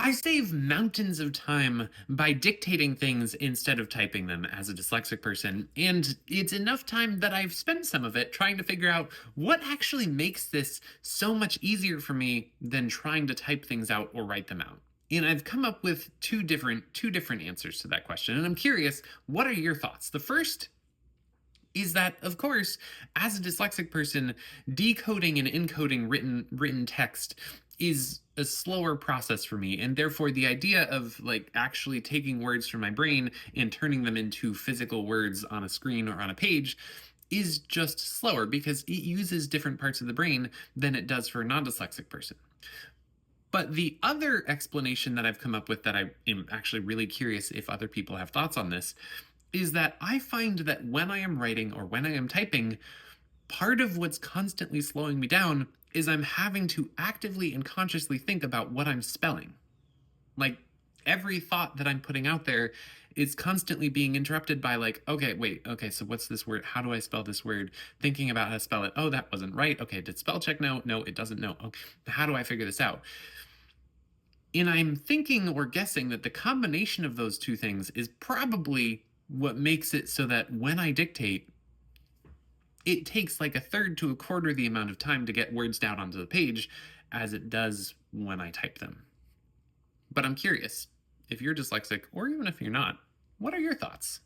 I save mountains of time by dictating things instead of typing them as a dyslexic person, and it's enough time that I've spent some of it trying to figure out what actually makes this so much easier for me than trying to type things out or write them out. And I've come up with two different answers to that question, and I'm curious, what are your thoughts? The first is that, of course, as a dyslexic person, decoding and encoding written text is a slower process for me, and therefore the idea of like actually taking words from my brain and turning them into physical words on a screen or on a page is just slower because it uses different parts of the brain than it does for a non-dyslexic person. But the other explanation that I've come up with that I am actually really curious if other people have thoughts on this is that I find that when I am writing or when I am typing, part of what's constantly slowing me down is I'm having to actively and consciously think about what I'm spelling. Like every thought that I'm putting out there is constantly being interrupted by like, okay, wait, okay, so what's this word? How do I spell this word? Thinking about how to spell it. Oh, that wasn't right. Okay, did spell check? No, it doesn't know. Okay, how do I figure this out? And I'm thinking or guessing that the combination of those two things is probably what makes it so that when I dictate, it takes like a third to a quarter the amount of time to get words down onto the page as it does when I type them. But I'm curious, if you're dyslexic, or even if you're not, what are your thoughts?